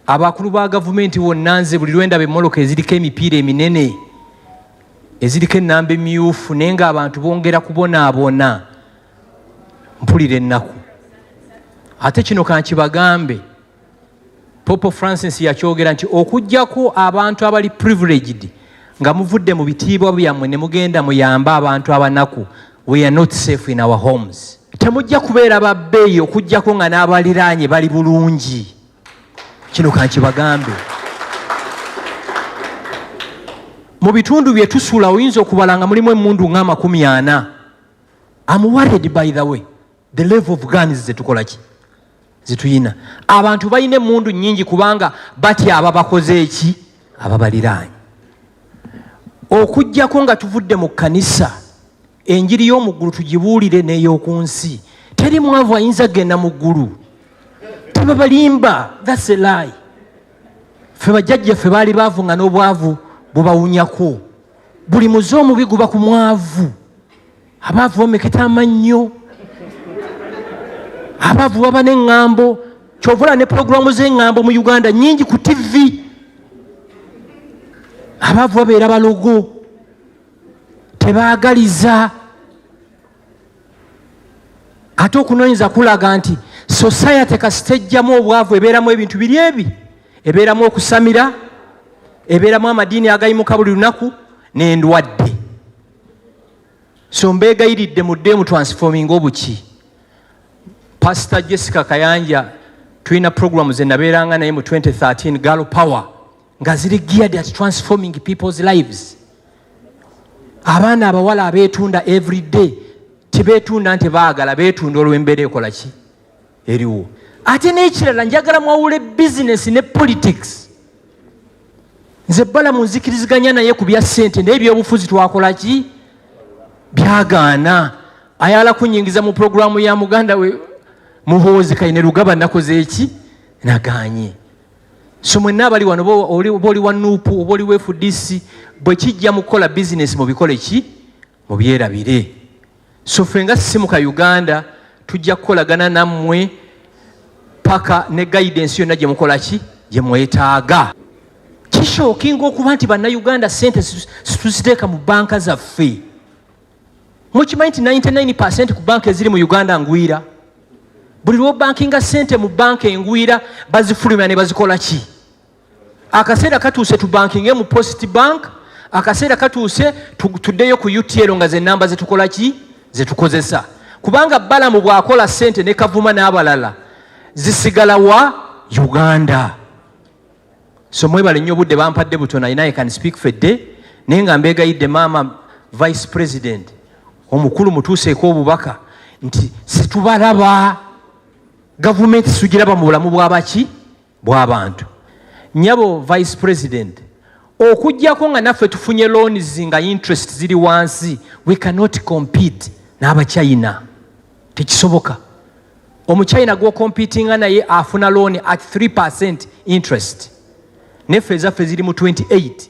abakulu ba gavumenti wonna nze buli lwenda b'emmoloka eziriko emipiira eminene eziriko ennamba emyufu naye ng'abantu bongera kubonaabona mpulira ennaku. Ate kino kankibagambe, Pope Francis yakyogera nti okuggyako abantu abali privileged nga muvudde mu bitiibwa byammwe ne mugenda muyamba abantu abanaku, we are not safe in our homes. Temujja kubeera babbeeyi okuggyako nga n'abaliraanye bali bulungi. Kino kankibagambe. Mu bitundu bye tusula oyinza okubala nga mulimu emmundu nga 40. I'm worried by the way, the level of guns zetukola ki zituyina. Abantu balina emmundu nnyingi kubanga batya ababakoze eki ababaliraanye. Okuggyako nga tuvudde mu kkanisa enjiri y'omu ggulu tugibuulire n'ey'oku nsi. Teri mwavu ayinza genda mu ggulu. Tebabalimba, that's a lie. Ffe bajjajjaffe baali baavu nga n'obwavu bubawunyako. Buli muze omubi guba ku mwavu. Abaavu bameketa amannyo. Abaavu baba n'eŋŋambo. Kyovula ne pulogulaamu z'eŋŋambo mu Uganda nnyingi ku TV. Abaavu babeera balogo. Tebaagaliza. Ate okunoonyeza kulaga nti society kasitejjamu obwavu ebeeramu ebintu biri ebi. Ebeeramu okusamira, ebeeramu amadiini agayimuka buli lunaku n'endwadde. So mbeegayiridde mudde mu transforming obuki. Pastor Jessica Kayanja tulina programu ze nabeeranga naye mu 2013 Girl Power nga ziri geared at transforming people's lives. Abaana abawala abeetunda every day tibeetunda nti baagala, beetunda olw'embeera ekola ki eriwo. Ate n'ekirala njagala mwawule business ne politics. Nze bbala munzikiriziganya naye ku bya ssente naye ebyobufuzi twakola ki byagaana. Ayala kunyingiza mu programu ya muganda we Muhoozi Kayine Lugaba nakoze eki naganye. So mwenna abali wano oba oli wa Nuupu oba oli wa FDC bwe kijja mu kukola business mu bikole ki mu byerabire. So ffe nga Sisimuka Uganda tujja kukolagana nammwe paka ne guidance yonna gye mukola ki gye mwetaaga. Kishookinga okuba nti bannayuganda ssente tuziteeka mu banka zaffe. Mukimanyi nti 99% ku banka eziri mu Uganda ngwira. Buli lw'obankinga ssente mu banka engwira bazifulumya ne bazikola ki. Akaseera katuuse tubankinge mu Post Bank, akaseera katuuse tuddeyo ku UTL nga ze namba zetukola ki zetukozesa. Kubanga Balamu bw'akola ssente ne Kavuma n'abalala zisigala wa Uganda. So mwebale nnyo obudde bampadde butono and I can speak fedde naye nga mbeegayidde maama Vice President omukulu mutuuseeko obubaka nti situbalaba gavumenti sugiraba mu bulamu bw'abaki bw'abantu. Nyabo Vice President okuggyako nga naffe tufunye loans nga interest ziri wansi, we cannot compete n'Abachina. Tekisoboka. Omuchina gw'ocompetinga naye afuna loan at 3% interest. Neffe ezaffe ziri mu 28.